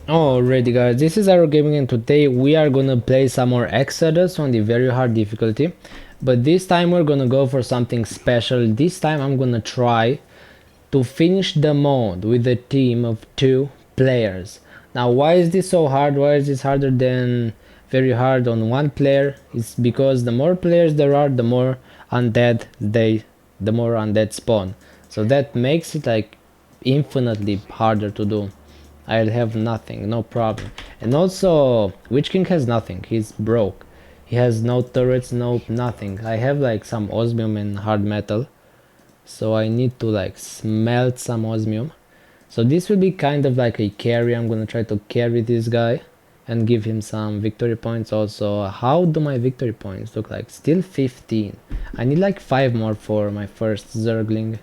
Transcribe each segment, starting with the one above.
Alrighty guys, this is our gaming and today we are gonna play some more Exodus on the very hard difficulty. But this time we're gonna go for something special. This time I'm gonna try to finish the mode with a team of 2 players. Now why is this so hard? Why is this harder than very hard on 1 player? It's because the more players there are, the more undead spawn. So that makes it like infinitely harder to do. I'll have nothing, no problem. And also, Witch King has nothing, he's broke. He has no turrets, no nothing. I have like some osmium and hard metal, so I need to like smelt some osmium. So this will be kind of like a carry. I'm gonna try to carry this guy and give him some victory points. Also, how do my victory points look like? Still 15. I need like 5 more for my first Zergling.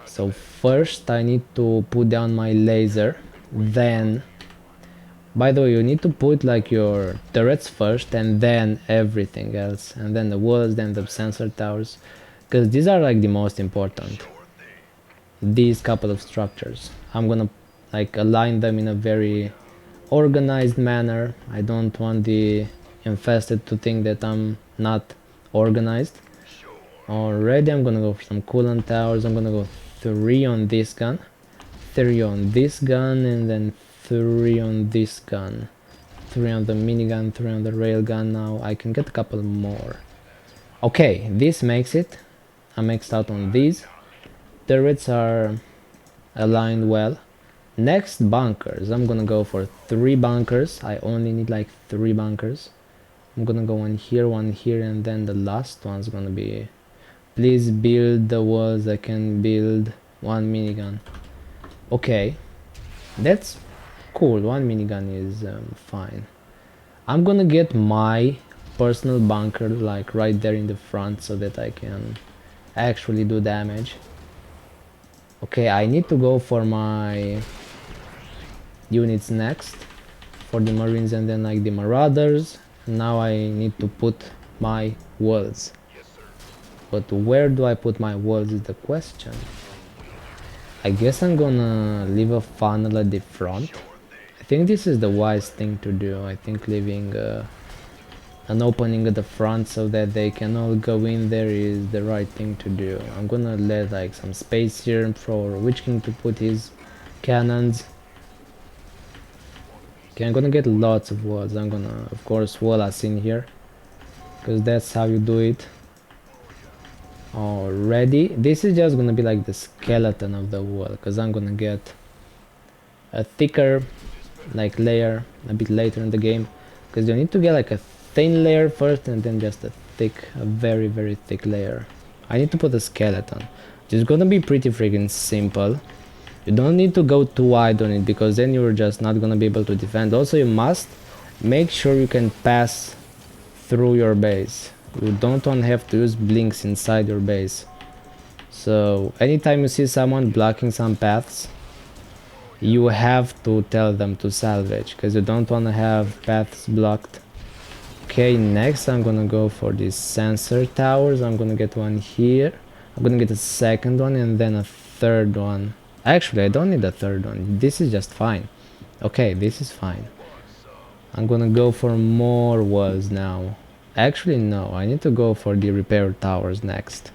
So first I need to put down my laser, then, by the way, you need to put like your turrets first and then everything else, and then the walls, then the sensor towers, because these are like the most important, these couple of structures. I'm gonna like align them in a very organized manner. I don't want the infested to think that I'm not organized. Already I'm gonna go for some coolant towers. I'm gonna go 3 on this gun, 3 on this gun, and then 3 on this gun, 3 on the minigun, 3 on the railgun. Now I can get a couple more. Okay, this makes it. I maxed out on these. Turrets are aligned well. Next, bunkers. I'm gonna go for 3 bunkers. I only need like 3 bunkers. I'm gonna go one here, and then the last one's gonna be, please build the walls. I can build 1 minigun. Okay, that's cool. 1 minigun is fine. I'm gonna get my personal bunker like right there in the front so that I can actually do damage. Okay, I need to go for my units next, for the marines and then like the marauders. Now I need to put my walls. But where do I put my walls is the question. I guess I'm gonna leave a funnel at the front. I think this is the wise thing to do. I think leaving an opening at the front so that they can all go in there is the right thing to do. I'm gonna let like some space here for Witch King to put his cannons. Okay, I'm gonna get lots of walls. I'm gonna of course wall us in here, because that's how you do it. Already, this is just gonna be like the skeleton of the wall, because I'm gonna get a thicker like layer a bit later in the game, because you need to get like a thin layer first and then just a very thick layer. I need to put a skeleton. It's gonna be pretty freaking simple. You don't need to go too wide on it, because then you're just not gonna be able to defend. Also, you must make sure you can pass through your base. You don't want to have to use blinks inside your base. So anytime you see someone blocking some paths, you have to tell them to salvage, because you don't want to have paths blocked. Okay, next I'm gonna go for these sensor towers. I'm gonna get one here. I'm gonna get a second one and then a third one. Actually, I don't need a third one. This is just fine. Okay, this is fine. I'm gonna go for more walls now. Actually, no, I need to go for the repair towers next.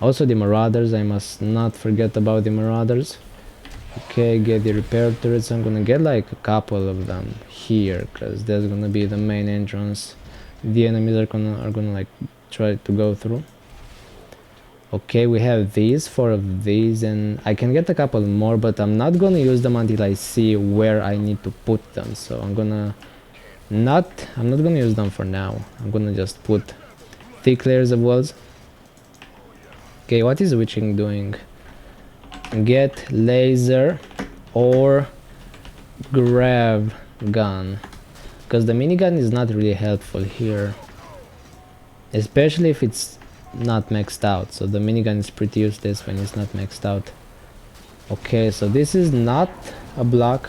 Also the marauders, I must not forget about the marauders. Okay, get the repair turrets. I'm gonna get like a couple of them here, because that's gonna be the main entrance the enemies are gonna like try to go through. Okay, we have these, 4 of these, and I can get a couple more, but I'm not gonna use them until I see where I need to put them. So I'm not gonna use them for now. I'm gonna just put thick layers of walls. Okay, what is Witch King doing? Get laser or grab gun, because the minigun is not really helpful here, especially if it's not maxed out. So the minigun is pretty useless when it's not maxed out. Okay, so this is not a block.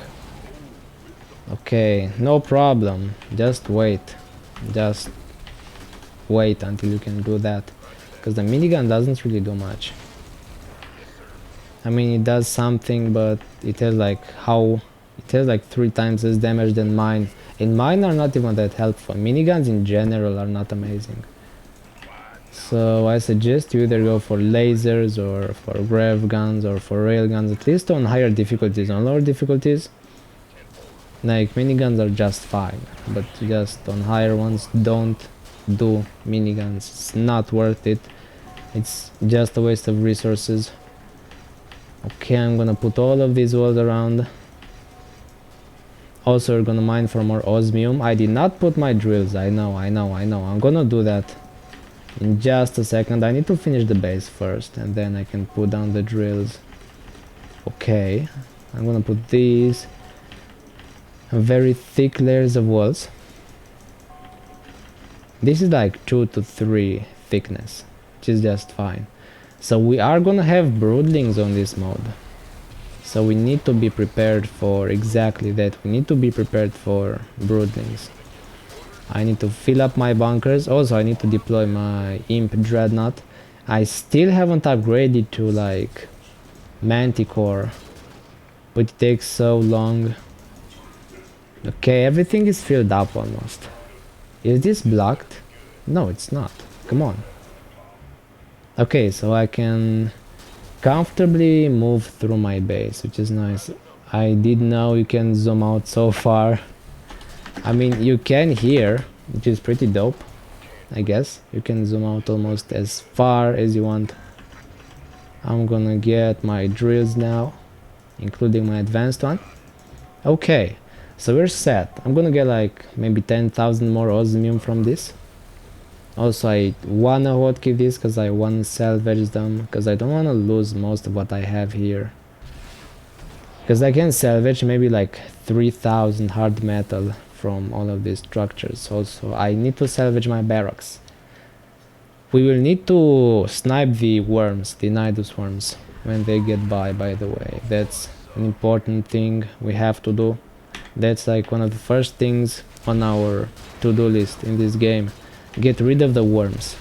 Okay, no problem, just wait until you can do that, because the minigun doesn't really do much. I mean, it does something, but it has like how It has like 3 times as damage than mine, and mine are not even that helpful. Miniguns in general are not amazing. So I suggest you either go for lasers or for grav guns or for rail guns, at least on higher difficulties. On lower difficulties, like miniguns are just fine, but just on higher ones, don't do miniguns. It's not worth it. It's just a waste of resources. Okay, I'm gonna put all of these walls around. Also, we're gonna mine for more osmium. I did not put my drills. I know. I'm gonna do that in just a second. I need to finish the base first, and then I can put down the drills. Okay, I'm gonna put these very thick layers of walls. This is like 2 to 3 thickness, which is just fine. So we are gonna have broodlings on this mode. So we need to be prepared for exactly that. We need to be prepared for broodlings. I need to fill up my bunkers. Also, I need to deploy my imp dreadnought. I still haven't upgraded to like manticore, but it takes so long. Okay, everything is filled up almost. Is this blocked? No, it's not. Come on. Okay, so I can comfortably move through my base, which is nice. I didn't know you can zoom out so far. I mean, you can here, which is pretty dope, I guess. You can zoom out almost as far as you want. I'm gonna get my drills now, including my advanced one. Okay, so we're set. I'm gonna get like maybe 10,000 more osmium from this. Also, I wanna hotkey this because I wanna salvage them, because I don't wanna lose most of what I have here. Because I can salvage maybe like 3,000 hard metal from all of these structures. Also, I need to salvage my barracks. We will need to snipe the worms, the Nidus worms, when they get by the way. That's an important thing we have to do. That's like one of the first things on our to-do list in this game. Get rid of the worms.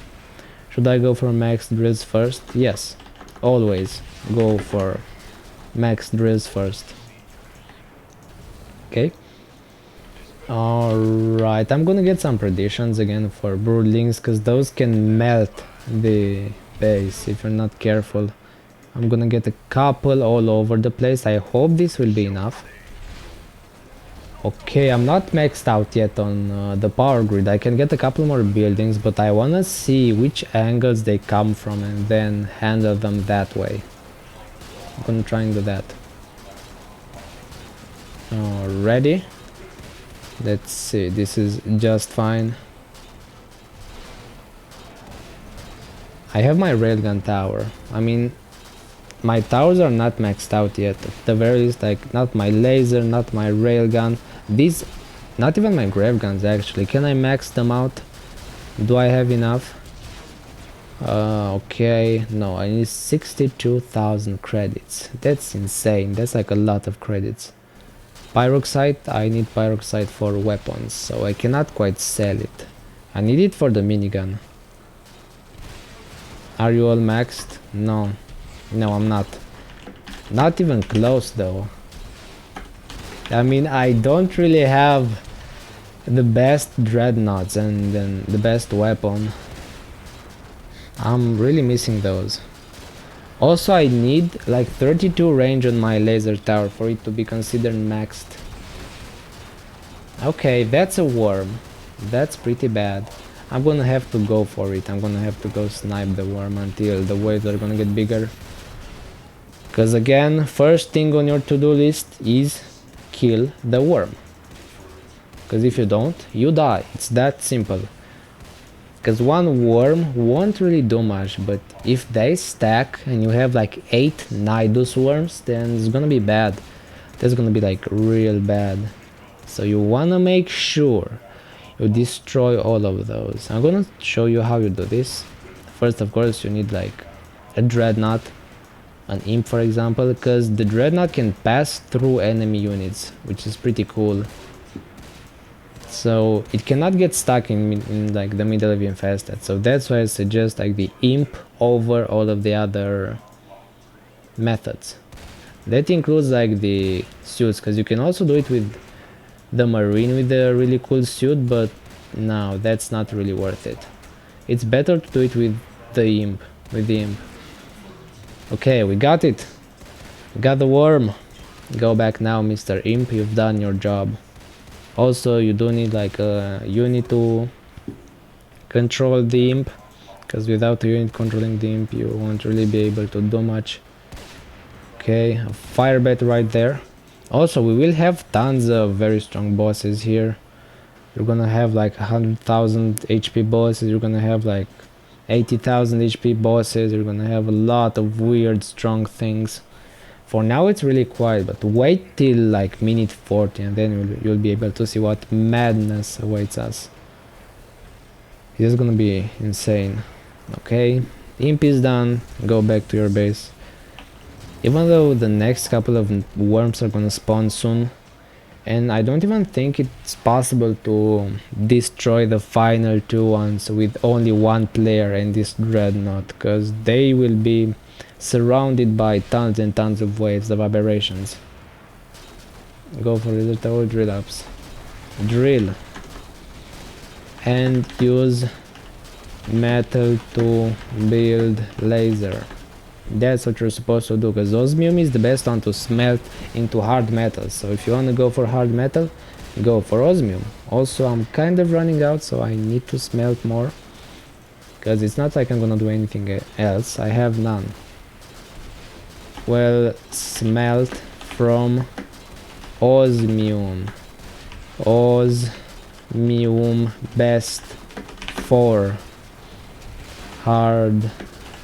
Should I go for max drills first? Yes, always go for max drills first. Okay. Alright, I'm gonna get some predictions again for broodlings, because those can melt the base if you're not careful. I'm gonna get a couple all over the place. I hope this will be enough. Okay, I'm not maxed out yet on the power grid. I can get a couple more buildings, but I wanna see which angles they come from and then handle them that way. I'm gonna try and do that. Ready? Let's see, this is just fine. I have my railgun tower. I mean, my towers are not maxed out yet. At the very least, like, not my laser, not my railgun. These, not even my grave guns actually. Can I max them out? Do I have enough? Okay, no, I need 62,000 credits. That's insane. That's like a lot of credits. Pyroxite, I need pyroxite for weapons, so I cannot quite sell it. I need it for the minigun. Are you all maxed? No. No, I'm not. Not even close though. I mean, I don't really have the best dreadnoughts and then the best weapon. I'm really missing those. Also, I need like 32 range on my laser tower for it to be considered maxed. Okay, that's a worm. That's pretty bad. I'm gonna have to go for it. I'm gonna have to go snipe the worm until the waves are gonna get bigger. Because again, first thing on your to-do list is kill the worm. Because if you don't, you die. It's that simple. Because one worm won't really do much, but if they stack and you have like 8 Nidus worms, then it's gonna be bad. That's gonna be like real bad. So you wanna make sure you destroy all of those. I'm gonna show you how you do this. First, of course, you need like a dreadnought, an imp for example, because the dreadnought can pass through enemy units, which is pretty cool. So it cannot get stuck in like the middle of the infested. So that's why I suggest like the imp over all of the other methods. That includes like the suits, because you can also do it with the marine with a really cool suit, but no, that's not really worth it. It's better to do it with the imp. Okay, we got it. We got the worm. Go back now, Mr. Imp. You've done your job. Also, you do need like a unit to control the imp, because without a unit controlling the imp, you won't really be able to do much. Okay, a fire bat right there. Also, we will have tons of very strong bosses here. You're gonna have like 100,000 HP bosses. You're gonna have like 80,000 HP bosses. You're gonna have a lot of weird strong things. For now it's really quiet, but wait till like minute 40 and then you'll be able to see what madness awaits us. It is gonna be insane. Okay, imp is done. Go back to your base. Even though the next couple of worms are gonna spawn soon, and I don't even think it's possible to destroy the final two ones with only one player and this dreadnought, because they will be surrounded by tons and tons of waves of aberrations. Go for it or drill ups. Drill. And use metal to build laser. That's what you're supposed to do, because osmium is the best one to smelt into hard metal. So if you want to go for hard metal, go for osmium. Also, I'm kind of running out, so I need to smelt more, because it's not like I'm gonna do anything else. I have none. Well, smelt from osmium. Osmium best for hard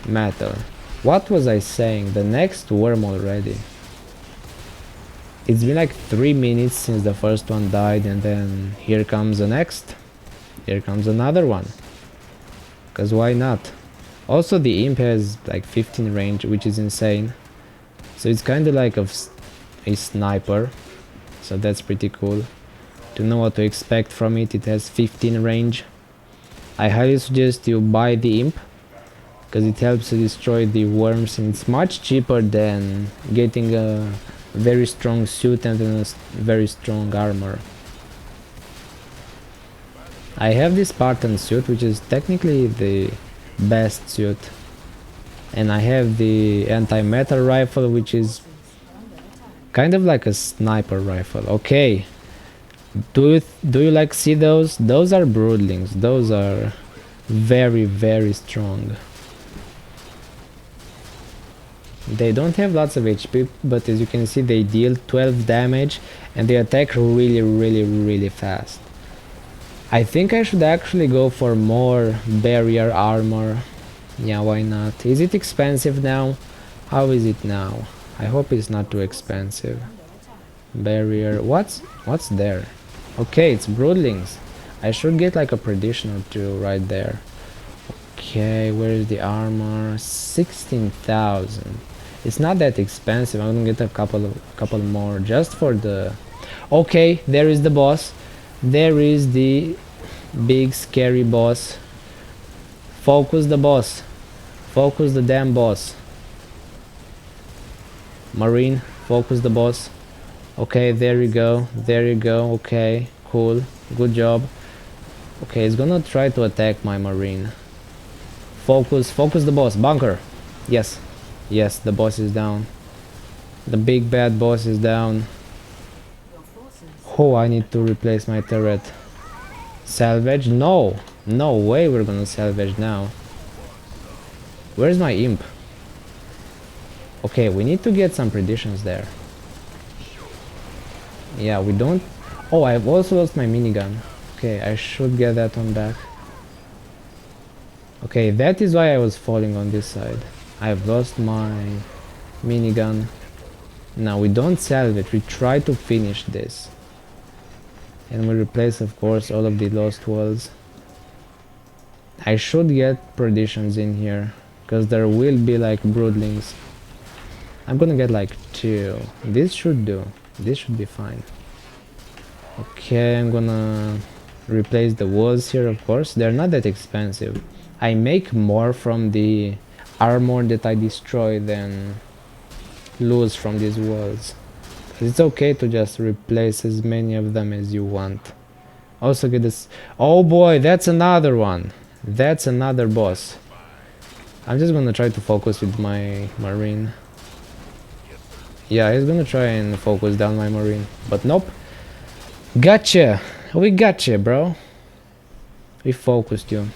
metal. What was I saying? The next worm already. It's been like 3 minutes since the first one died, and then here comes the next. Here comes another one. Because why not? Also, the imp has like 15 range, which is insane. So it's kind of like a sniper. So that's pretty cool. To know what to expect from it, it has 15 range. I highly suggest you buy the imp, because it helps to destroy the worms, and it's much cheaper than getting a very strong suit and then a very strong armor. I have this Spartan suit, which is technically the best suit, and I have the anti-metal rifle, which is kind of like a sniper rifle. Okay, do you like see those? Those are broodlings. Those are very, very strong. They don't have lots of HP, but as you can see, they deal 12 damage and they attack really, really, really fast. I think I should actually go for more barrier armor. Yeah, why not? Is it expensive now? How is it now? I hope it's not too expensive. Barrier, what's there? Okay, it's broodlings. I should get like a prediction or two right there. Okay, where is the armor? 16,000. It's not that expensive. I'm gonna get a couple more just for the... Okay, there is the boss. There is the big scary boss. Focus the boss. Focus the damn boss. Marine, focus the boss. Okay, there you go. There you go. Okay, cool. Good job. Okay, it's gonna try to attack my marine. Focus the boss. Bunker. Yes. Yes, the boss is down. The big bad boss is down. Oh, I need to replace my turret. Salvage? No. No way we're gonna salvage now. Where's my imp? Okay, we need to get some predictions there. Yeah, we don't... Oh, I've also lost my minigun. Okay, I should get that one back. Okay, that is why I was falling on this side. I've lost my minigun. Now we don't salvage, we try to finish this. And we replace, of course, all of the lost walls. I should get predictions in here, because there will be like broodlings. I'm gonna get like 2. This should do. This should be fine. Okay, I'm gonna replace the walls here, of course. They're not that expensive. I make more from the armor that I destroy than lose from these walls. It's okay to just replace as many of them as you want. Also get this. Oh boy, that's another one. That's another boss. I'm just gonna try to focus with my marine. Yeah, he's gonna try and focus down my marine. But nope. Gotcha! We gotcha, bro. We focused you.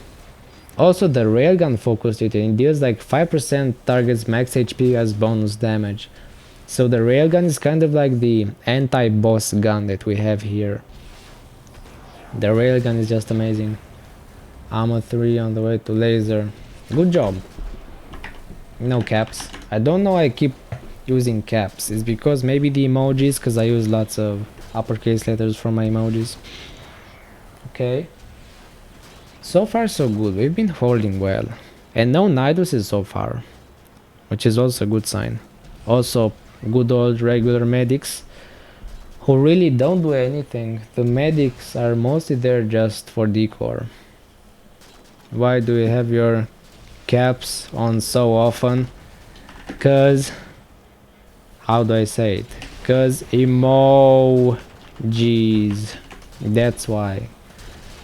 Also, the railgun focused it and it deals like 5% targets max HP as bonus damage. So the railgun is kind of like the anti-boss gun that we have here. The railgun is just amazing. Ammo 3 on the way to laser. Good job. No caps. I don't know why I keep using caps. It's because maybe the emojis, because I use lots of uppercase letters for my emojis. Okay. So far so good. We've been holding well. And no Niduses so far, which is also a good sign. Also good old regular medics who really don't do anything. The medics are mostly there just for decor. Why do you have your caps on so often? Cause, how do I say it? Cause emojis. That's why.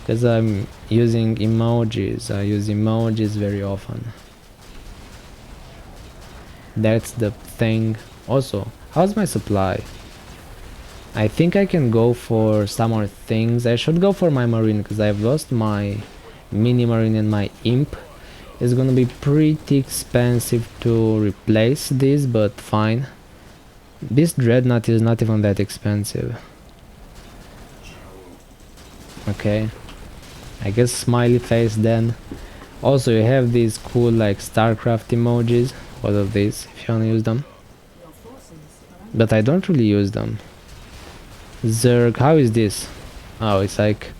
Cause I'm using emojis. I use emojis very often. That's the thing. Also, how's my supply? I think I can go for some more things. I should go for my marine because I've lost my mini marine and my imp. It's gonna be pretty expensive to replace this, but fine. This dreadnought is not even that expensive. Okay, I guess smiley face then. Also, you have these cool like Starcraft emojis. All of these, if you wanna use them. But I don't really use them. Zerg, how is this? Oh, it's like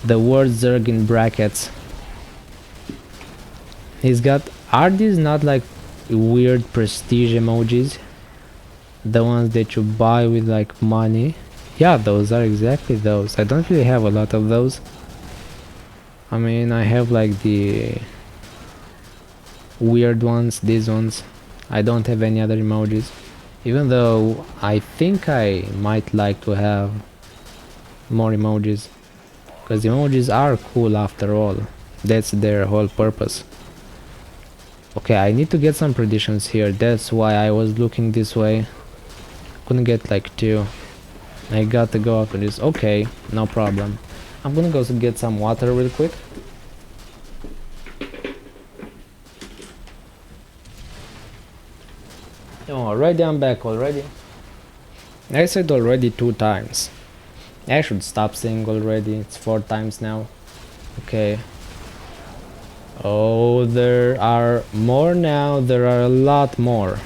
the word Zerg in brackets. He's got, are these not like weird prestige emojis? The ones that you buy with like money? Yeah, those are exactly those. I don't really have a lot of those. I mean, I have like the weird ones, these ones. I don't have any other emojis. Even though I think I might like to have more emojis. Because emojis are cool after all. That's their whole purpose. Okay, I need to get some predictions here. That's why I was looking this way. Couldn't get like 2. I got to go after this. Okay, no problem. I'm gonna go get some water real quick. Already I'm back already. I said already 2 times. I should stop saying already. It's 4 times now. Okay. Oh, there are more now. There are a lot more.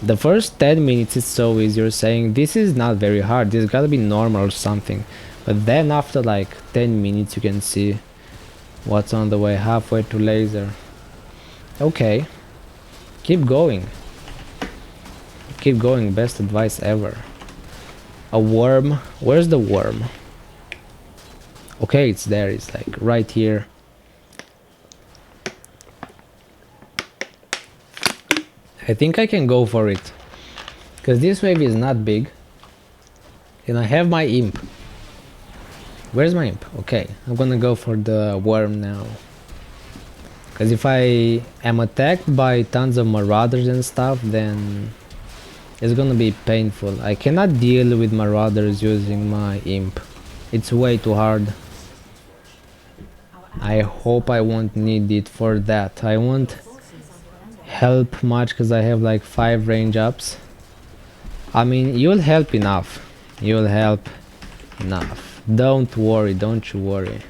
The first 10 minutes is so easy. You're saying this is not very hard. This gotta be normal or something. But then after like 10 minutes you can see what's on the way, halfway to laser. Okay. Keep going. Keep going, best advice ever. A worm? Where's the worm? Okay, it's there, it's like right here. I think I can go for it. Because this wave is not big. And I have my imp. Where's my imp? Okay, I'm gonna go for the worm now. Because if I am attacked by tons of marauders and stuff, then it's gonna be painful. I cannot deal with marauders using my imp. It's way too hard. I hope I won't need it for that. I won't help much because I have like 5 range ups. I mean, you'll help enough. You'll help enough. Don't worry, don't you worry.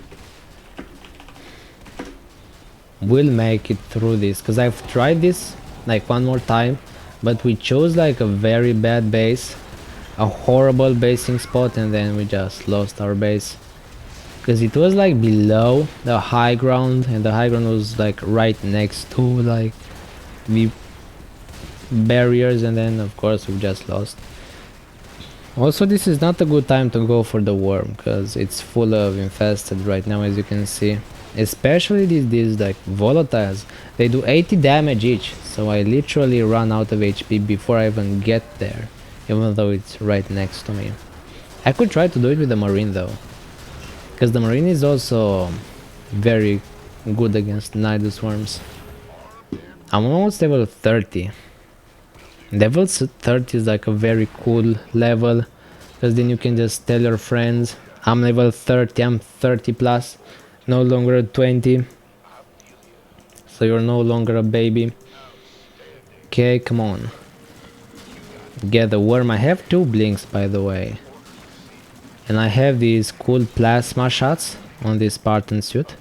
We'll make it through this because I've tried this like 1 more time. But we chose like a very bad base, a horrible basing spot, and then we just lost our base. Because it was like below the high ground, and the high ground was like right next to like the barriers, and then of course we just lost. Also, this is not a good time to go for the worm, because it's full of infested right now, as you can see. Especially these like volatiles. They do 80 damage each, so I literally run out of HP before I even get there, even though it's right next to me. I could try to do it with the Marine though, because the Marine is also very good against Nidus worms. I'm almost level 30. Level 30 is like a very cool level, because then you can just tell your friends, I'm level 30, I'm 30 plus, no longer 20. So you're no longer a baby. Okay, come on. Get the worm. I have 2 blinks, by the way. And I have these cool plasma shots on this Spartan suit.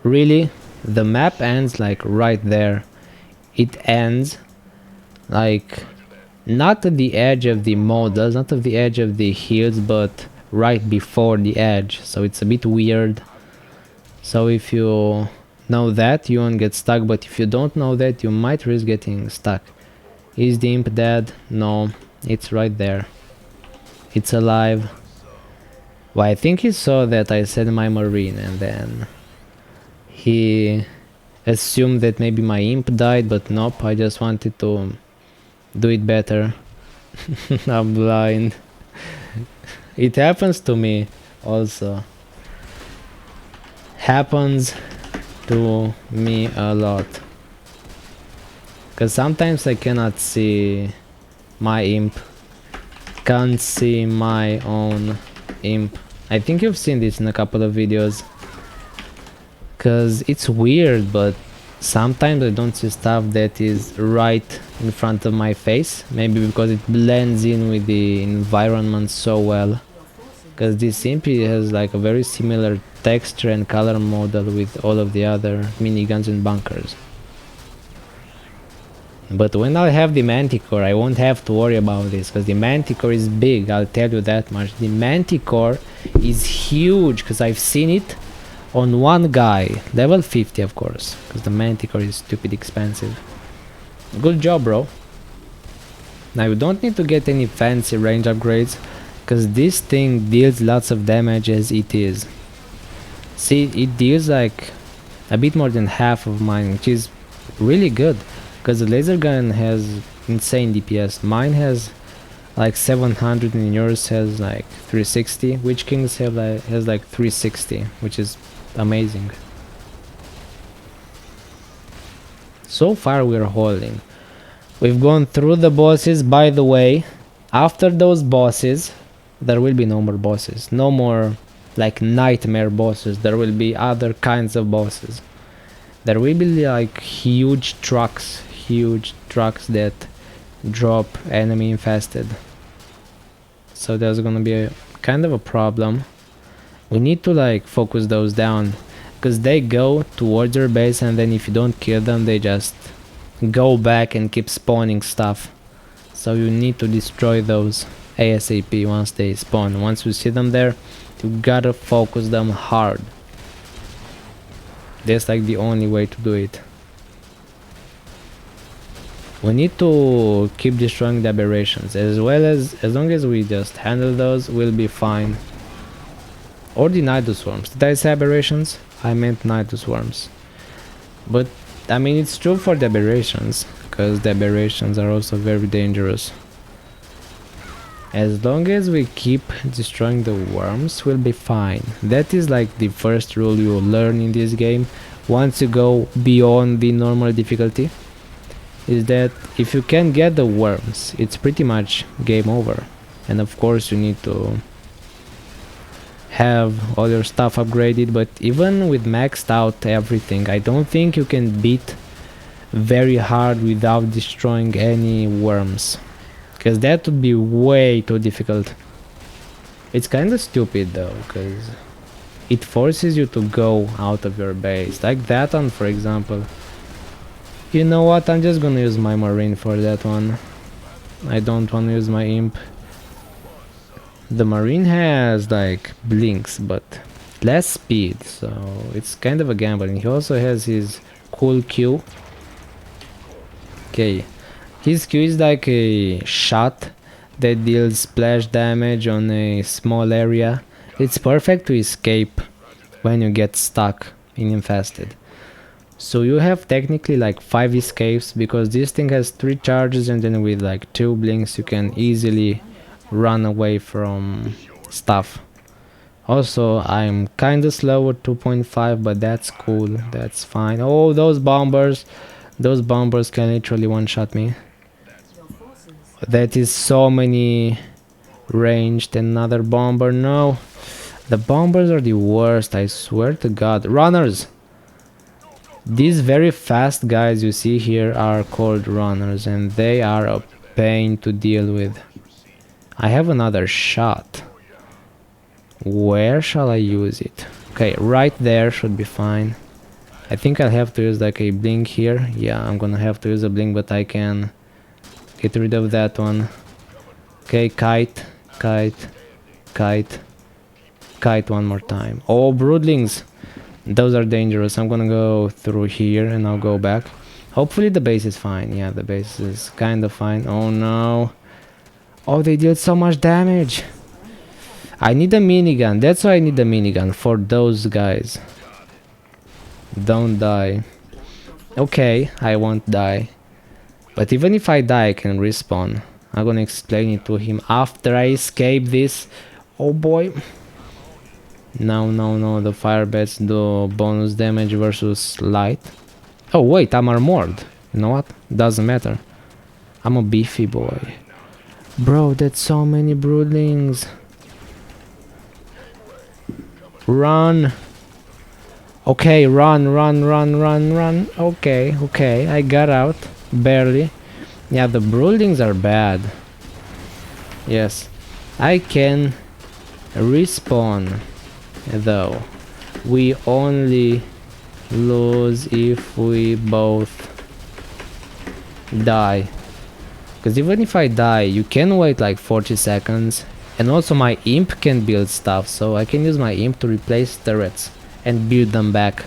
Really? The map ends like right there. It ends like not at the edge of the models, not at the edge of the hills, but right before the edge. So it's a bit weird. So if you know that, you won't get stuck, but if you don't know that, you might risk getting stuck. Is the imp dead? No, it's right there. It's alive. Well, I think he saw that I said my Marine, and then he assumed that maybe my imp died, but nope, I just wanted to do it better. I'm blind. It happens to me also. Happens to me a lot. Because sometimes I cannot see my imp. Can't see my own imp. I think you've seen this in a couple of videos. Because it's weird, but sometimes I don't see stuff that is right in front of my face. Maybe because it blends in with the environment so well. Because this imp has like a very similar texture and color model with all of the other miniguns and bunkers. But when I have the Manticore, I won't have to worry about this, because the Manticore is big, I'll tell you that much. The Manticore is huge, because I've seen it on one guy, level 50 of course, because the Manticore is stupid expensive. Good job, bro. Now you don't need to get any fancy range upgrades, because this thing deals lots of damage as it is. See, it deals like a bit more than half of mine, which is really good. Because the laser gun has insane DPS. Mine has like 700 and yours has like 360. Witch Kings have has like 360, which is amazing. So far we're holding. We've gone through the bosses. By the way, after those bosses, there will be no more bosses. No more like nightmare bosses. There will be other kinds of bosses. There will be like huge trucks that drop enemy infested. So there's gonna be a kind of a problem. We need to like focus those down, because they go towards your base, and then if you don't kill them, they just go back and keep spawning stuff. So you need to destroy those ASAP once they spawn. Once you see them there, you gotta focus them hard. That's like the only way to do it. We need to keep destroying the aberrations, as long as we just handle those, we'll be fine. Or the Nidus worms. Did I say aberrations? I meant Nidus worms. But I mean, it's true for the aberrations, because the aberrations are also very dangerous. As long as we keep destroying the worms, we'll be fine. That is like the first rule you will learn in this game. Once you go beyond the normal difficulty, is that if you can get the worms, it's pretty much game over. And of course you need to have all your stuff upgraded, but even with maxed out everything, I don't think you can beat very hard without destroying any worms, because that would be way too difficult. It's kind of stupid though, because it forces you to go out of your base, like that one for example. You know what, I'm just gonna use my Marine for that one. I don't want to use my Imp. The Marine has like blinks but less speed, so it's kind of a gamble. And he also has his cool Q. Okay, his Q is like a shot that deals splash damage on a small area. It's perfect to escape when you get stuck. in infested. So you have technically like 5 escapes, because this thing has 3 charges, and then with like 2 blinks you can easily run away from stuff. Also, I'm kinda slow at 2.5, but that's cool, that's fine. Oh, those bombers can literally one-shot me. That is so many ranged. Another bomber, no. The bombers are the worst, I swear to God. Runners! These very fast guys you see here are called runners, and they are a pain to deal with. I have another shot. Where shall I use it? Okay, right there should be fine. I think I'll have to use like a blink here. Yeah, I'm gonna have to use a blink, but I can get rid of that one. Okay, kite, kite, kite, kite one more time. Oh, broodlings! Those are dangerous. I'm gonna go through here and I'll go back. Hopefully the base is fine. Yeah, the base is kind of fine. Oh no. Oh, they did so much damage. I need a minigun. That's why I need a minigun, for those guys. Don't die. Okay, I won't die. But even if I die, I can respawn. I'm gonna explain it to him after I escape this. Oh boy. No, no, no, the fire bats do bonus damage versus light. Oh wait, I'm armored. You know what? Doesn't matter. I'm a beefy boy. Bro, that's so many broodlings. Run. Okay, run, run, run, run, run. Okay, okay, I got out. Barely. Yeah, the broodlings are bad. Yes. I can respawn, though. We only lose if we both die. Because even if I die, you can wait like 40 seconds. And also my imp can build stuff, so I can use my imp to replace turrets and build them back.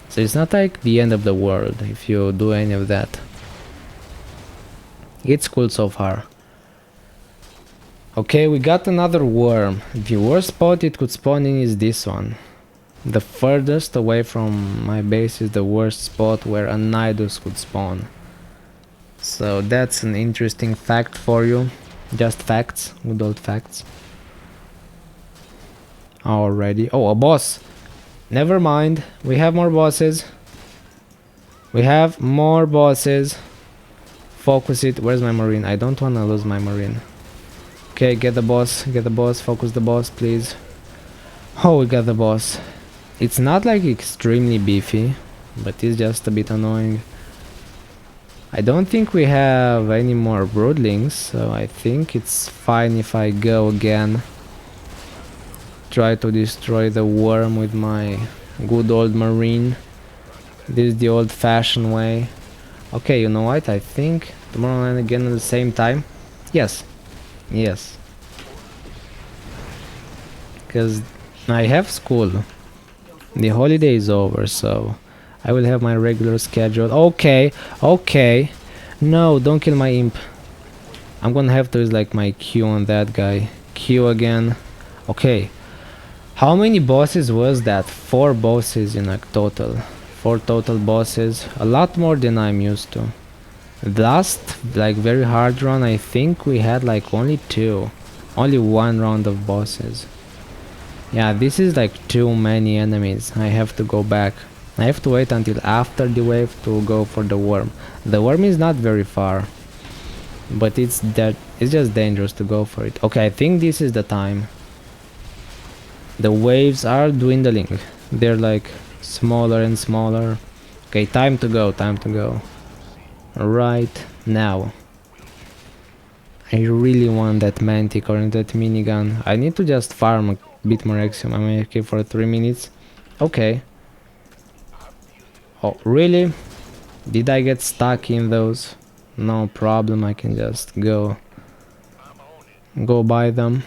So it's not like the end of the world if you do any of that. It's cool so far. Okay, we got another worm. The worst spot it could spawn in is this one. The furthest away from my base is the worst spot where a Nidus could spawn. So that's an interesting fact for you. Just facts, good old facts. Already. Oh, a boss. Never mind. We have more bosses. We have more bosses. Focus it. Where's my marine? I don't want to lose my marine. Okay, get the boss. Get the boss. Focus the boss, please. Oh, we got the boss. It's not like extremely beefy, but it's just a bit annoying. I don't think we have any more broodlings, so I think it's fine if I go again. Try to destroy the worm with my good old marine. This is the old-fashioned way. Okay, you know what? I think tomorrow and again at the same time. Yes. Yes. Because I have school. The holiday is over, so I will have my regular schedule. Okay, okay. No, don't kill my imp. I'm gonna have to use like my Q on that guy. Q again. Okay. How many bosses was that? 4 bosses in like total. 4 total bosses. A lot more than I'm used to. Last, like very hard run, I think we had like only 2. Only 1 round of bosses. Yeah, this is like too many enemies. I have to go back. I have to wait until after the wave to go for the worm. The worm is not very far, but it's just dangerous to go for it. Okay, I think this is the time. The waves are dwindling. They're like smaller and smaller. Okay, time to go, time to go. Right now. I really want that manticore and that minigun. I need to just farm a bit more axiom. I'm okay for 3 minutes. Okay. Oh, really? Did I get stuck in those? No problem, I can just go by them.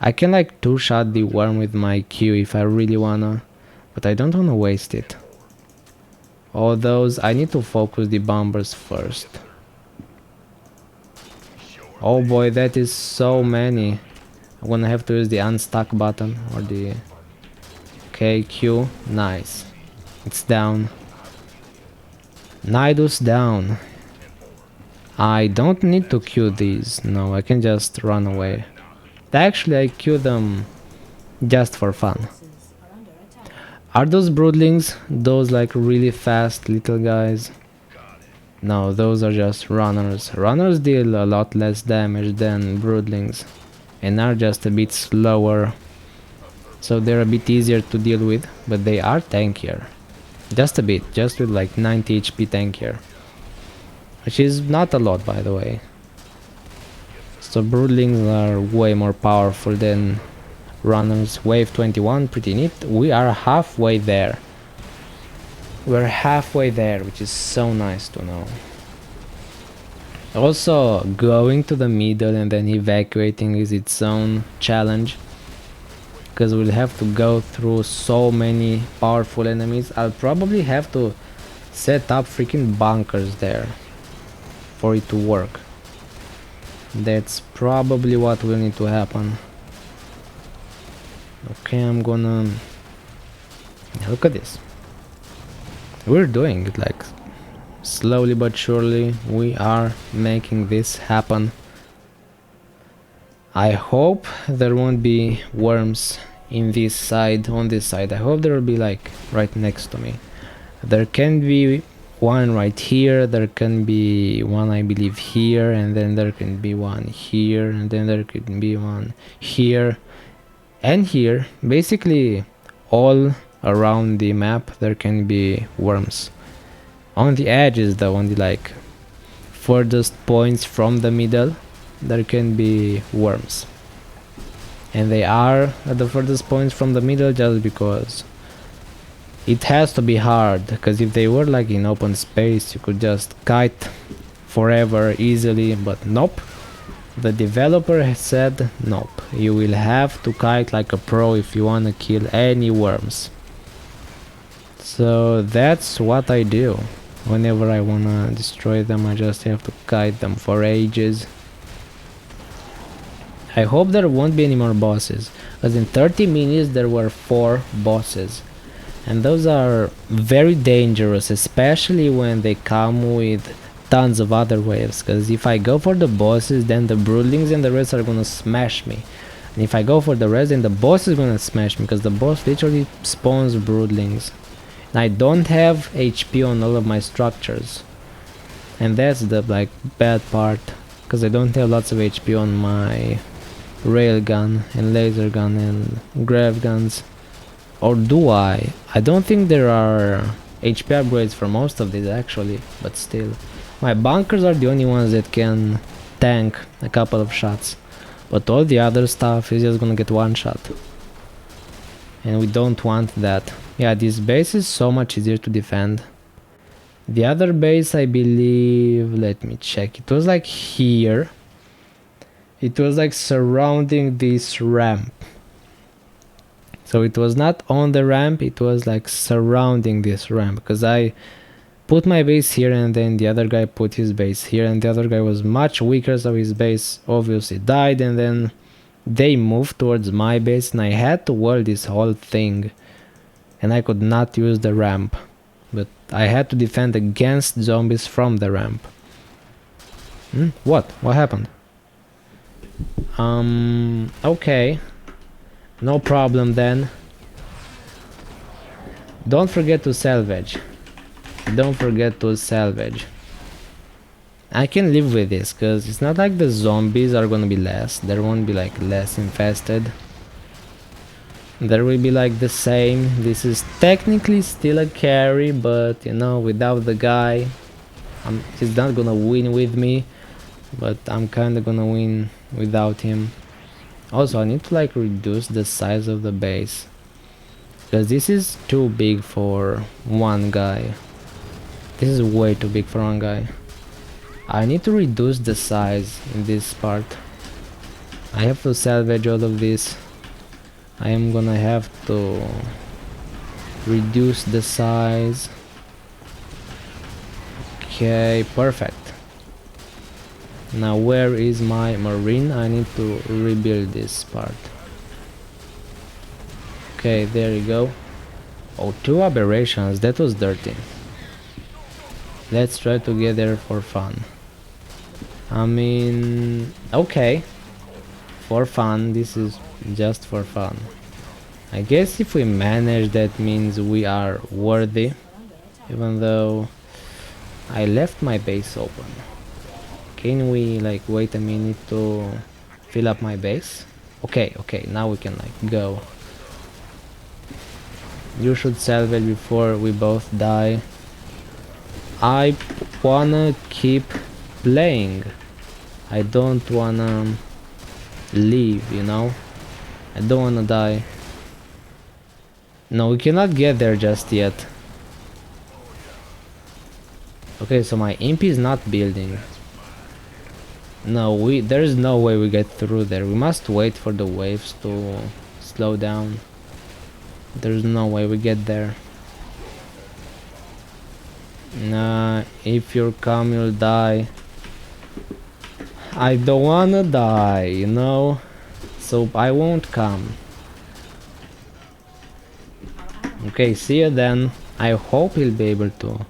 I can like 2-shot the worm with my Q if I really wanna, but I don't wanna waste it. All those, I need to focus the bombers first. Oh boy, that is so many. I'm gonna have to use the unstuck button or the... Okay, Q, nice. It's down. Nidus down. I don't need to Q these, no, I can just run away. Actually, I Q them just for fun. Are those broodlings? Those like really fast little guys? No, those are just runners. Runners deal a lot less damage than broodlings and are just a bit slower. So they're a bit easier to deal with, but they are tankier. Just a bit, just with like 90 HP tankier. Which is not a lot, by the way. So broodlings are way more powerful than runners. Wave 21, pretty neat. We are halfway there. We're halfway there, which is so nice to know. Also, going to the middle and then evacuating is its own challenge, because we'll have to go through so many powerful enemies. I'll probably have to set up freaking bunkers there for it to work. That's probably what will need to happen. Okay, I'm gonna... Look at this. We're doing it, like, slowly but surely we are making this happen. I hope there won't be worms in this side, on this side. I hope there will be like right next to me. There can be one right here, there can be one I believe here, and then there can be one here, and then there can be one here and here. Basically all around the map there can be worms. On the edges though, on the like furthest points from the middle, there can be worms, and they are at the furthest points from the middle just because it has to be hard, because if they were like in open space you could just kite forever easily, but nope, the developer has said nope, you will have to kite like a pro if you want to kill any worms. So that's what I do. Whenever I want to destroy them, I just have to kite them for ages. I hope there won't be any more bosses, because in 30 minutes there were 4 bosses, and those are very dangerous, especially when they come with tons of other waves, because if I go for the bosses, then the broodlings and the rest are gonna smash me, and if I go for the rest, then the boss is gonna smash me, because the boss literally spawns broodlings, and I don't have HP on all of my structures, and that's the like bad part, because I don't have lots of HP on my railgun and laser gun and grav guns. Or do I? I don't think there are HP upgrades for most of these actually, but still. My bunkers are the only ones that can tank a couple of shots, but all the other stuff is just gonna get one shot, and we don't want that. Yeah, this base is so much easier to defend. The other base, I believe, let me check, it was like here. It was like surrounding this ramp. So it was not on the ramp, it was like surrounding this ramp, because I put my base here and then the other guy put his base here, and the other guy was much weaker, so his base obviously died, and then they moved towards my base and I had to wall this whole thing, and I could not use the ramp, but I had to defend against zombies from the ramp. What happened? Okay, no problem then. Don't forget to salvage. Don't forget to salvage. I can live with this, because it's not like the zombies are gonna be less. There won't be like less infested. There will be like the same. This is technically still a carry, but you know, without the guy, he's not gonna win with me, but I'm kinda gonna win without him. Also, I need to like reduce the size of the base, because this is too big for one guy. This is way too big for one guy. I need to reduce the size in this part. I have to salvage all of this. I am gonna have to reduce the size. Okay, perfect. Now where is my marine? I need to rebuild this part. Okay, there you go. Oh, 2 aberrations, that was dirty. Let's try to get there for fun. I mean, okay. For fun, this is just for fun. I guess if we manage, that means we are worthy. Even though I left my base open. Can we like wait a minute to fill up my base? Okay, now we can like go. You should salvage before we both die. I wanna keep playing. I don't wanna leave, you know? I don't wanna die. No, we cannot get there just yet. Okay, so my imp is not building. No, there's no way we get through there. We must wait for the waves to slow down. There's no way we get there. Nah, if you come, you'll die. I don't wanna die, you know? So I won't come. Okay, see you then. I hope he'll be able to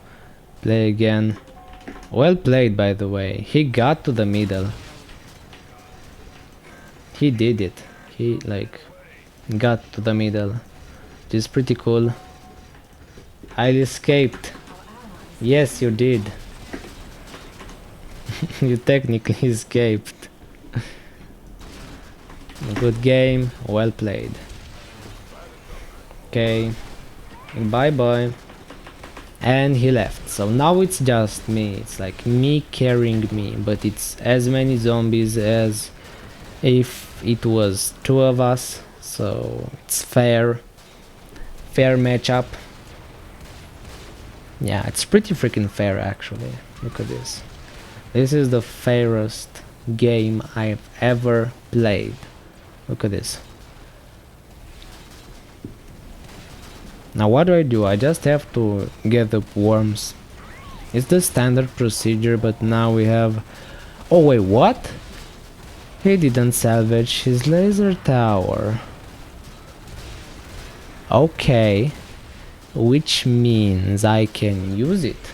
play again. Well played, by the way. He got to the middle. He did it. He like got to the middle, which is pretty cool. I escaped. Yes, you did. You technically escaped. Good game, well played. Okay, bye bye. And he left. So now it's just me. It's like me carrying me, but it's as many zombies as if it was 2 of us. So it's fair matchup. Yeah, it's pretty freaking fair actually. Look at this. This is the fairest game I've ever played. Look at this. Now what do? I just have to get the worms. It's the standard procedure, but now we have... Oh wait, what? He didn't salvage his laser tower. Okay. Which means I can use it.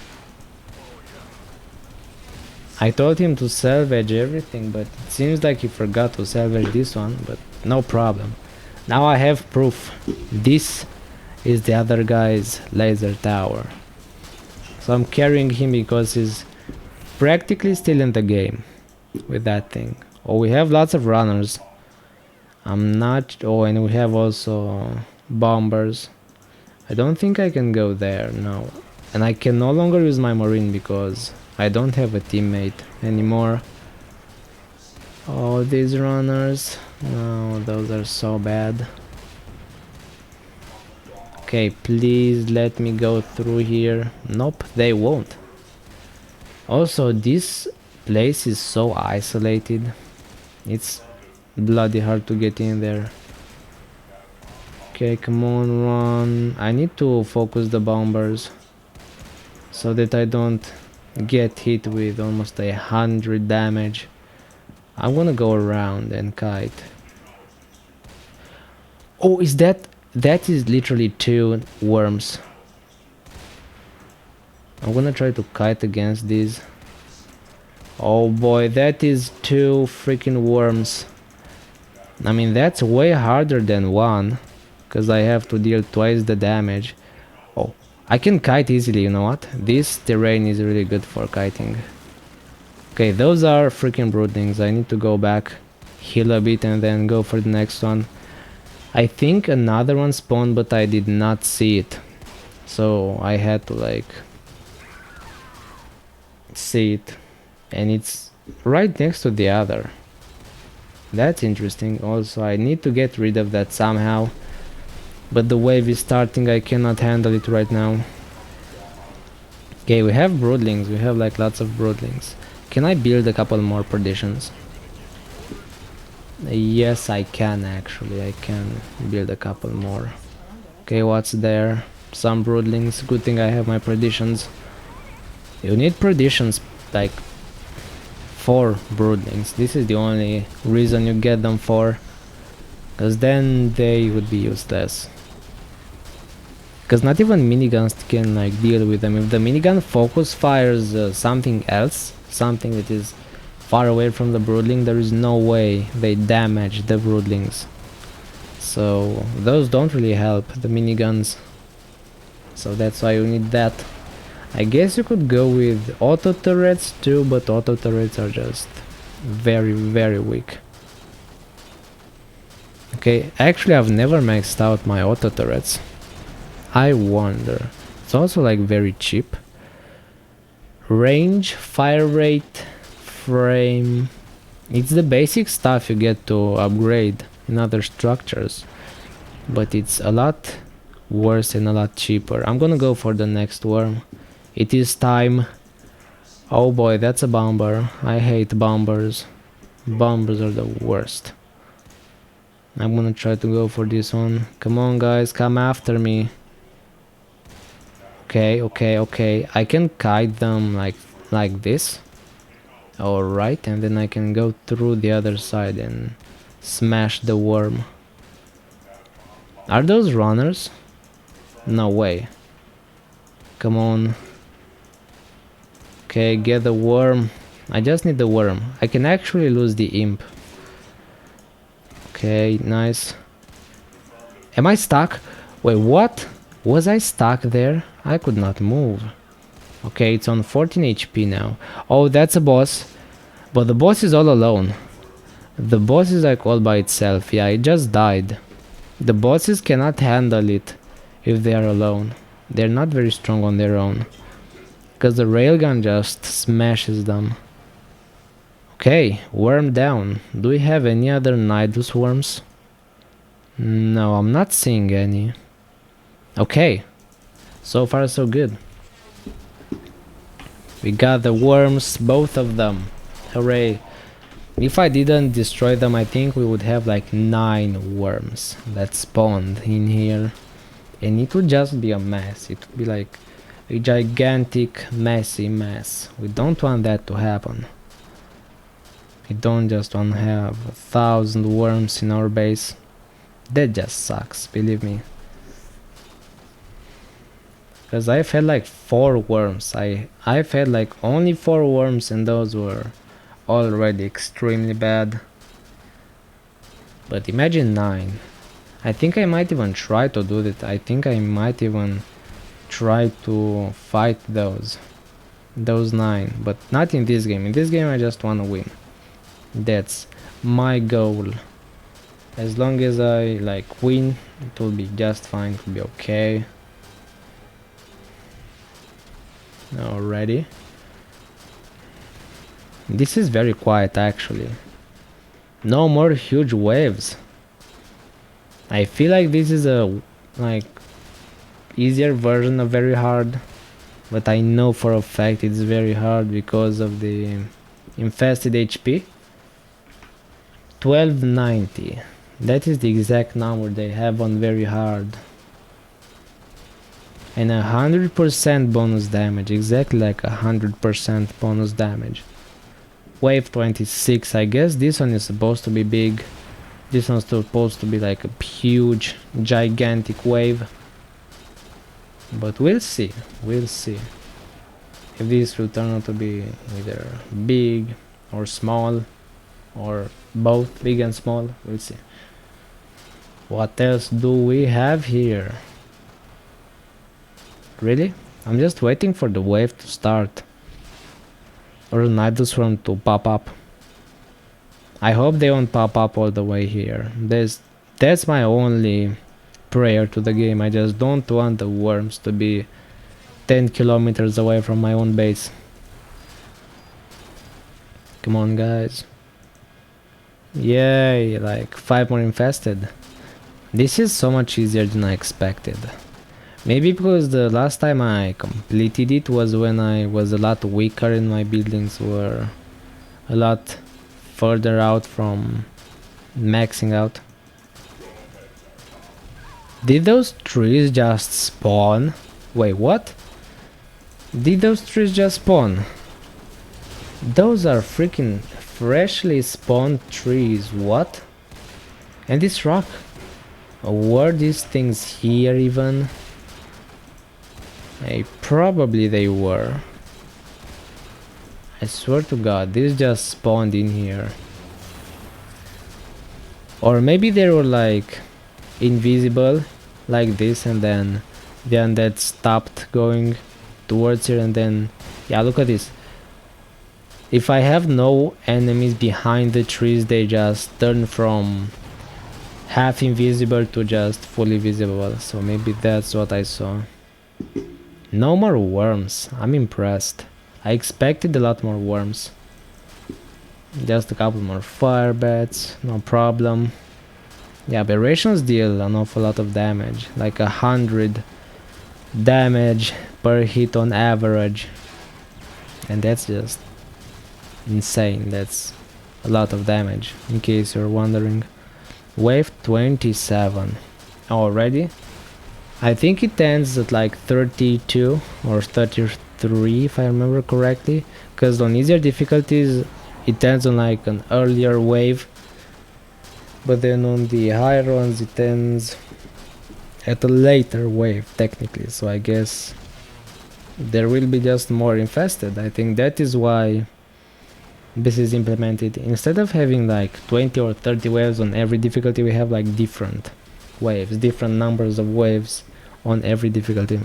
I told him to salvage everything, but it seems like he forgot to salvage this one, but no problem. Now I have proof. This is the other guy's laser tower. So I'm carrying him because he's practically still in the game with that thing. Oh, we have lots of runners. I'm not... Oh, and we have also bombers. I don't think I can go there, no. And I can no longer use my marine because I don't have a teammate anymore. Oh, these runners. No, those are so bad. Okay, please let me go through here. Nope, they won't. Also, this place is so isolated. It's bloody hard to get in there. Okay, come on, run. I need to focus the bombers so that I don't get hit with almost 100 damage. I'm gonna go around and kite. Oh, is that is literally 2 worms. I'm gonna try to kite against these. Oh boy, that is 2 freaking worms. I mean, that's way harder than 1, because I have to deal twice the damage. Oh, I can kite easily, you know what? This terrain is really good for kiting. Okay, those are freaking broodlings. I need to go back, heal a bit, and then go for the next one. I think another one spawned, but I did not see it. So I had to like see it. And it's right next to the other. That's interesting. Also, I need to get rid of that somehow. But the wave is starting, I cannot handle it right now. Okay, we have broodlings. We have like lots of broodlings. Can I build a couple more perditions? Yes, I can actually. I can build a couple more. Okay, what's there? Some broodlings. Good thing I have my perditions. You need perditions, like 4 broodlings. This is the only reason you get them for, because then they would be useless. Because not even miniguns can like deal with them. If the minigun focus fires something else, something that is far away from the broodling, there is no way they damage the broodlings. So those don't really help, the miniguns. So that's why you need that. I guess you could go with auto turrets too, but auto turrets are just very, very weak. Okay, actually I've never maxed out my auto turrets. I wonder. It's also like very cheap. Range, fire rate, frame. It's the basic stuff you get to upgrade in other structures, but it's a lot worse and a lot cheaper. I'm gonna go for the next worm. It is time. Oh boy, that's a bomber. I hate bombers. Bombers are the worst. I'm gonna try to go for this one. Come on guys, come after me. Okay. I can kite them like this. Alright, and then I can go through the other side and smash the worm. Are those runners? No way. Come on. Okay, get the worm. I just need the worm. I can actually lose the imp. Okay, nice. Am I stuck? Wait, what? Was I stuck there? I could not move. Okay, it's on 14 HP now. Oh, that's a boss. But the boss is all alone. The boss is like all by itself. Yeah, it just died. The bosses cannot handle it if they are alone. They're not very strong on their own. Because the railgun just smashes them. Okay, worm down. Do we have any other Nidus worms? No, I'm not seeing any. Okay, so far so good. We got the worms, both of them. Hooray. If I didn't destroy them, I think we would have like 9 worms that spawned in here. And it would just be a mess. It would be like a gigantic, messy mess. We don't want that to happen. We don't just want to have 1,000 worms in our base. That just sucks, believe me. Because I've had like 4 worms. I've had like only 4 worms, and those were already extremely bad. But imagine 9. I think I might even try to do that. I think I might even try to fight those 9, but not in this game. In this game I just want to win. That's my goal. As long as I like win, it will be just fine. It will be okay. Alrighty. This is very quiet actually. No more huge waves. I feel like this is a like easier version of very hard, but I know for a fact it's very hard because of the infested HP. 1290. That is the exact number they have on very hard. And 100% bonus damage, exactly like 100% bonus damage. Wave 26, I guess this one is supposed to be big. This one's supposed to be like a huge, gigantic wave. But we'll see, if this will turn out to be either big or small, or both big and small. We'll see. What else do we have here? Really? I'm just waiting for the wave to start, or the Nidus Swarm to pop up. I hope they won't pop up all the way here. That's my only prayer to the game. I just don't want the worms to be 10 kilometers away from my own base. Come on guys. Yay, like 5 more infested. This is so much easier than I expected. Maybe because the last time I completed it was when I was a lot weaker and my buildings were a lot further out from maxing out. Did those trees just spawn? Wait, what? Did those trees just spawn? Those are freaking freshly spawned trees, what? And this rock? Were these things here even? Probably they were. I swear to god, this just spawned in here. Or maybe they were like invisible like this, and then the undead stopped going towards here, and then yeah, look at this. If I have no enemies behind the trees, they just turn from half invisible to just fully visible. So maybe that's what I saw. No more worms. I'm impressed. I expected a lot more worms. Just a couple more fire bats, no problem. Yeah, aberrations deal an awful lot of damage, like 100 damage per hit on average, and that's just insane. That's a lot of damage, in case you're wondering. Wave 27 already. I think it ends at like 32 or 33 if I remember correctly, because on easier difficulties it ends on like an earlier wave, but then on the higher ones it ends at a later wave technically, so I guess there will be just more infested. I think that is why this is implemented. Instead of having like 20 or 30 waves on every difficulty, we have like different waves, different numbers of waves on every difficulty.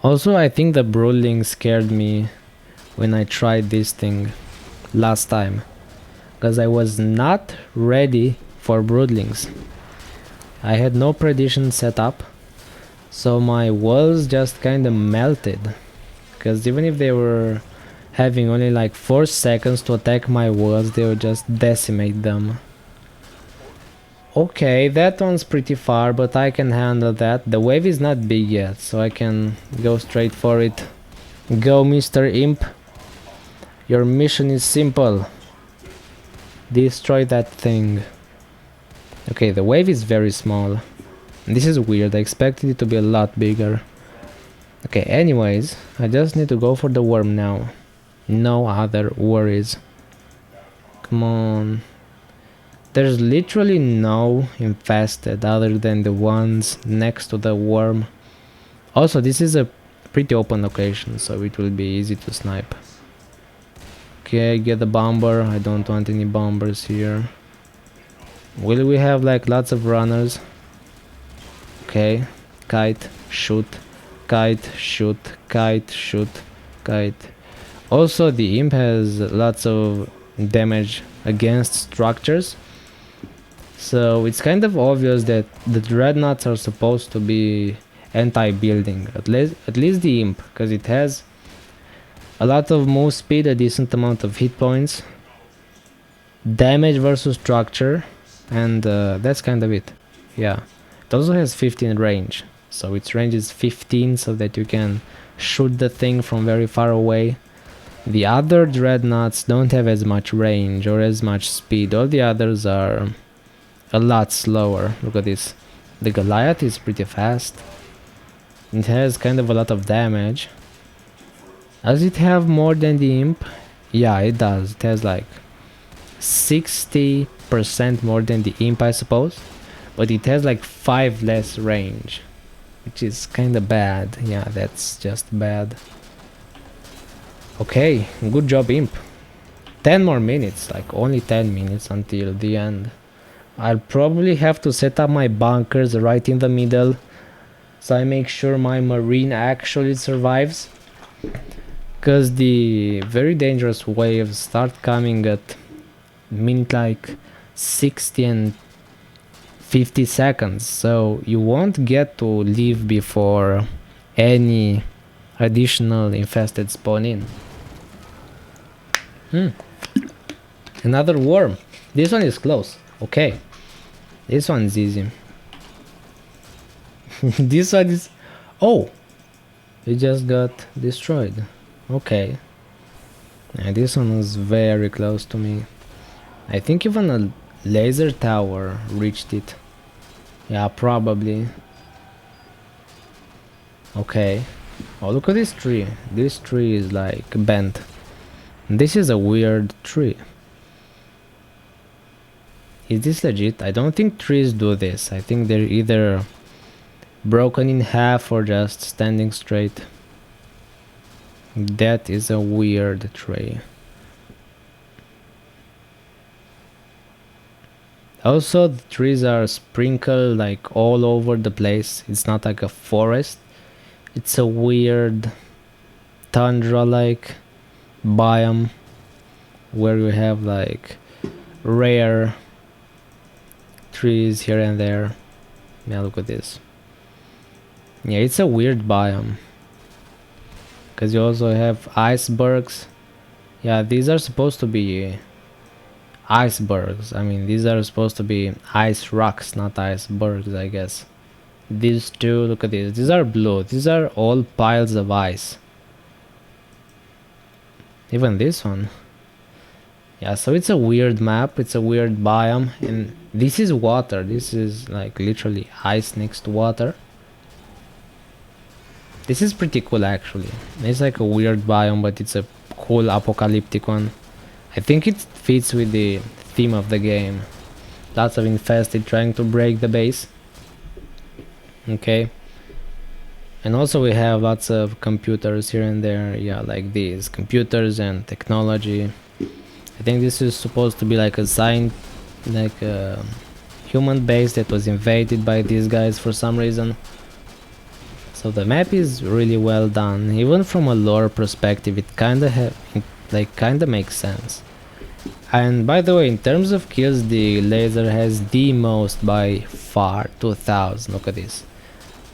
Also, I think the broodling scared me when I tried this thing last time, because I was not ready for broodlings. I had no prediction set up, so my walls just kinda melted, because even if they were having only like 4 seconds to attack my walls, they would just decimate them. Okay, that one's pretty far, but I can handle that. The wave is not big yet, so I can go straight for it. Go, Mr. Imp. Your mission is simple. Destroy that thing. Okay, the wave is very small. This is weird, I expected it to be a lot bigger. Okay, anyways, I just need to go for the worm now. No other worries. Come on. There's literally no infested other than the ones next to the worm. Also, this is a pretty open location, so it will be easy to snipe. Okay, get the bomber. I don't want any bombers here. Will we have like lots of runners? Okay, kite, shoot, kite, shoot, kite, shoot, kite. Also, the imp has lots of damage against structures, so it's kind of obvious that the dreadnoughts are supposed to be anti-building, at least the imp, because it has a lot of move speed, a decent amount of hit points, damage versus structure, and that's kind of it. Yeah, it also has 15 range, so its range is 15, so that you can shoot the thing from very far away. The other dreadnoughts don't have as much range or as much speed. All the others are a lot slower. Look at this. The Goliath is pretty fast. It has kind of a lot of damage. Does it have more than the imp? Yeah, it does. It has like 60% more than the imp, I suppose. But it has like 5 less range, which is kind of bad. Yeah, that's just bad. Okay, good job, imp. 10 more minutes, like only 10 minutes until the end. I'll probably have to set up my bunkers right in the middle, so I make sure my marine actually survives, because the very dangerous waves start coming at minute like 60 and 50 seconds, so you won't get to leave before any additional infested spawn in. Another worm. This one is close. Okay, this one is easy. This one is... oh, it just got destroyed. Okay, and this one was very close to me. I think even a laser tower reached it. Yeah, probably. Okay. Oh, look at this tree. This tree is like bent. This is a weird tree. Is this legit? I don't think trees do this. I think they're either broken in half or just standing straight. That is a weird tree. Also, the trees are sprinkled like all over the place. It's not like a forest. It's a weird tundra-like biome where you have like rare trees here and there. Yeah, look at this. Yeah, it's a weird biome. Because you also have icebergs. Yeah, these are supposed to be icebergs. I mean, these are supposed to be ice rocks, not icebergs, I guess. These two, look at these. These are blue. These are all piles of ice. Even this one. Yeah, so it's a weird map. It's a weird biome. And this is water. This is like literally ice next to water. This is pretty cool actually. It's like a weird biome, but it's a cool apocalyptic one. I think it fits with the theme of the game. Lots of infested trying to break the base. Okay. And also we have lots of computers here and there. Yeah, like these computers and technology. I think this is supposed to be like a human base that was invaded by these guys for some reason. So the map is really well done. Even from a lore perspective, it kinda makes sense. And by the way, in terms of kills, the laser has the most by far, 2000. Look at this.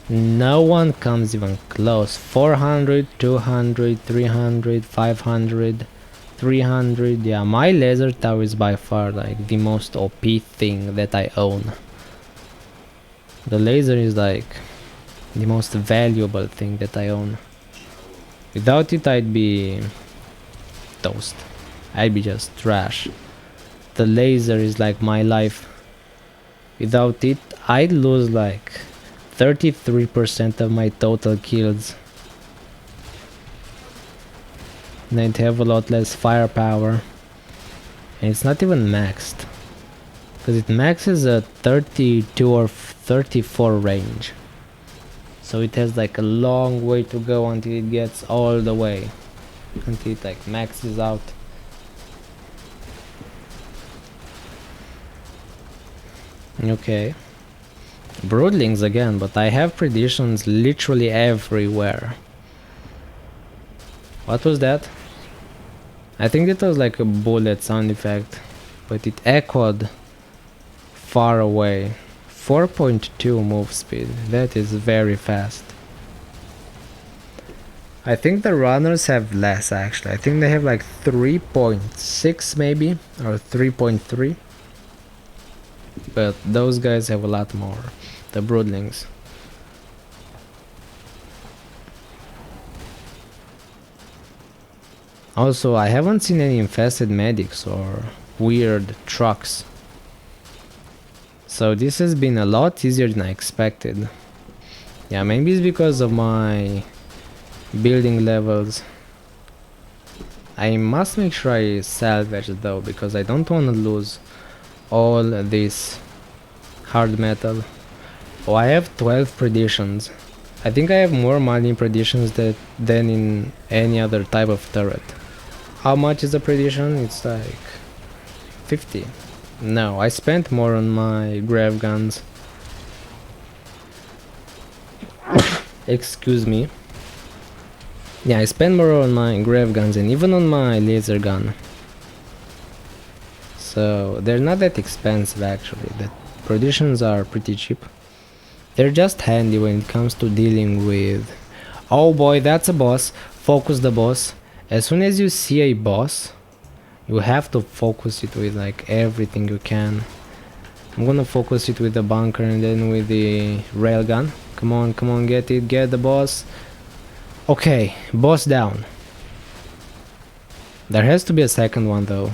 No one comes even close. 400, 200, 300, 500, 300. Yeah, my laser tower is by far like the most OP thing that I own. The laser is like the most valuable thing that I own. Without it, I'd be toast. I'd be just trash. The laser is like my life. Without it, I'd lose like 33% of my total kills. And I'd have a lot less firepower. And it's not even maxed. Because it maxes at 32 or 34 range. So it has like a long way to go until it gets all the way. Until it like maxes out. Okay. Broodlings again, but I have predictions literally everywhere. What was that? I think that was like a bullet sound effect, but it echoed far away. 4.2 move speed, that is very fast. I think the runners have less actually. I think they have like 3.6 maybe, or 3.3. But those guys have a lot more, the broodlings. Also, I haven't seen any infested medics or weird trucks. So this has been a lot easier than I expected. Yeah, maybe it's because of my building levels. I must make sure I salvage though, because I don't want to lose all this hard metal. Oh, I have 12 predictions. I think I have more money in predictions than in any other type of turret. How much is a prediction? It's like 50. No, I spent more on my grave guns. Excuse me. Yeah, I spent more on my grave guns and even on my laser gun. So they're not that expensive actually. The predictions are pretty cheap. They're just handy when it comes to dealing with... Oh boy, that's a boss. Focus the boss. As soon as you see a boss, you have to focus it with like everything you can. I'm gonna focus it with the bunker and then with the railgun. Come on, get it, get the boss. Okay, boss down. There has to be a second one though,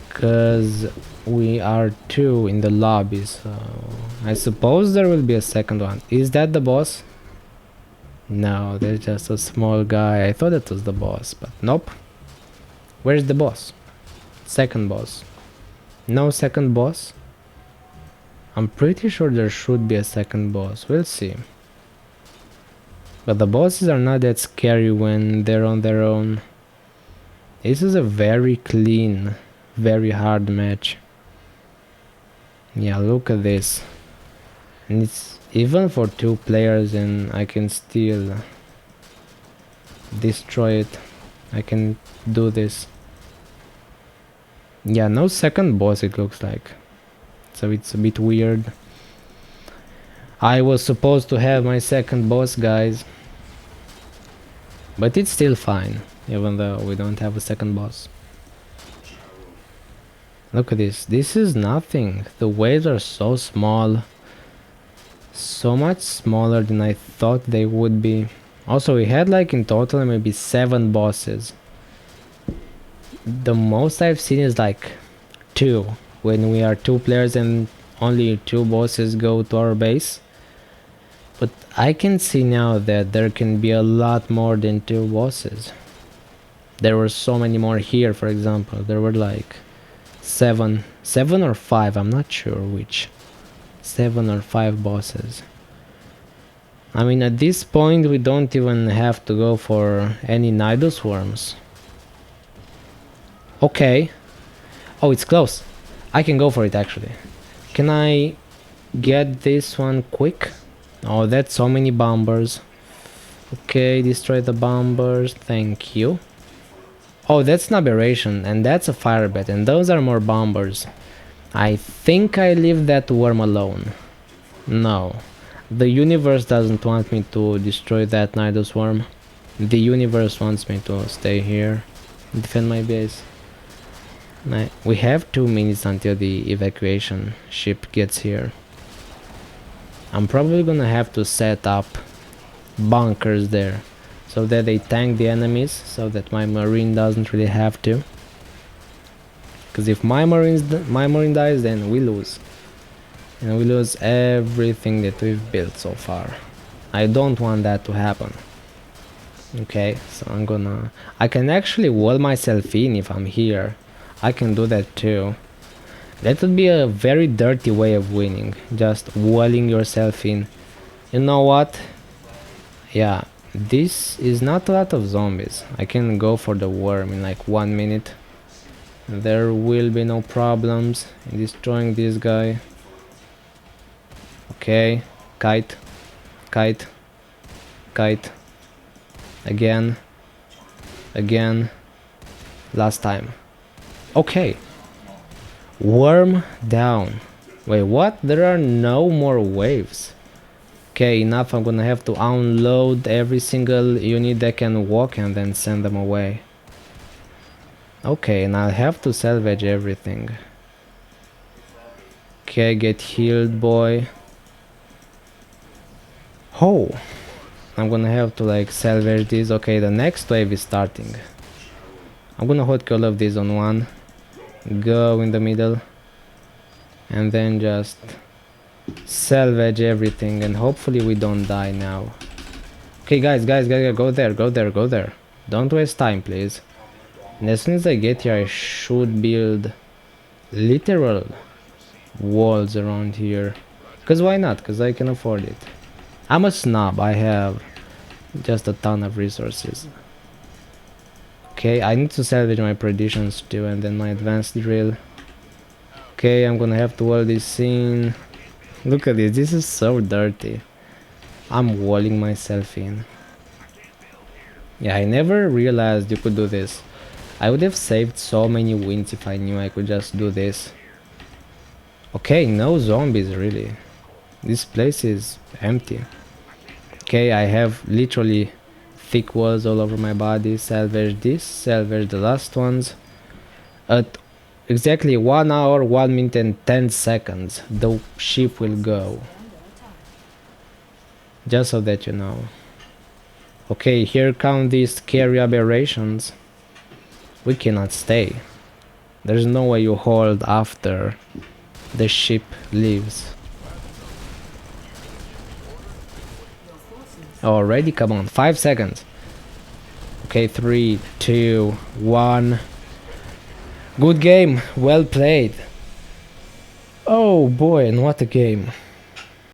because we are 2 in the lobby, so I suppose there will be a second one. Is that the boss? No, there's just a small guy. I thought it was the boss, but nope. Where's the boss? Second boss. No second boss? I'm pretty sure there should be a second boss. We'll see. But the bosses are not that scary when they're on their own. This is a very clean, very hard match. Yeah, look at this. And it's even for 2 players and I can still destroy it. I can do this. Yeah, no second boss it looks like. So it's a bit weird. I was supposed to have my second boss, guys. But it's still fine, even though we don't have a second boss. Look at this. This is nothing. The waves are so small. So much smaller than I thought they would be. Also, we had like in total maybe 7 bosses. The most I've seen is like 2. When we are 2 players and only 2 bosses go to our base. But I can see now that there can be a lot more than 2 bosses. There were so many more here, for example. There were like 7 or 5, I'm not sure which. 7 or 5 bosses. I mean, at this point we don't even have to go for any Nidus worms. Okay. Oh, it's close. I can go for it actually. Can I get this one quick? Oh, that's so many bombers. Okay, destroy the bombers. Thank you. Oh, that's an aberration, and that's a firebet, and those are more bombers. I think I leave that worm alone. No. The universe doesn't want me to destroy that Nidus worm. The universe wants me to stay here, defend my base. We have 2 minutes until the evacuation ship gets here. I'm probably gonna have to set up bunkers there so that they tank the enemies, so that my marine doesn't really have to. Because if my marine dies, then we lose. And we lose everything that we've built so far. I don't want that to happen. Okay, so I can actually wall myself in if I'm here. I can do that too. That would be a very dirty way of winning, just walling yourself in. You know what? Yeah, this is not a lot of zombies. I can go for the worm in like 1 minute. There will be no problems in destroying this guy. Okay, kite, kite, kite. Again, again, last time. Okay. Worm down. Wait, what? There are no more waves. Okay, enough. I'm gonna have to unload every single unit that can walk and then send them away. Okay, and I'll have to salvage everything. Okay, get healed, boy. Oh, I'm gonna have to like salvage this. Okay, the next wave is starting. I'm gonna hotkey all of these on 1. Go in the middle. And then just salvage everything and hopefully we don't die now. Okay, guys, go there. Don't waste time, please. And as soon as I get here, I should build literal walls around here. Because why not? Because I can afford it. I'm a snob. I have just a ton of resources. Okay, I need to salvage my predictions too, and then my advanced drill. Okay, I'm gonna have to wall this in. Look at this is so dirty. I'm walling myself in. Yeah, I never realized you could do this. I would have saved so many wins if I knew I could just do this. Okay, no zombies really. This place is empty. Okay, I have literally thick walls all over my body. Salvage this, salvage the last ones. At exactly 1 hour, 1 minute and 10 seconds the ship will go. Just so that you know. Okay, here come these scary aberrations. We cannot stay. There's no way you hold after the ship leaves. Already? Come on, 5 seconds. Okay, 3, 2, 1. Good game, well played. Oh boy, and what a game.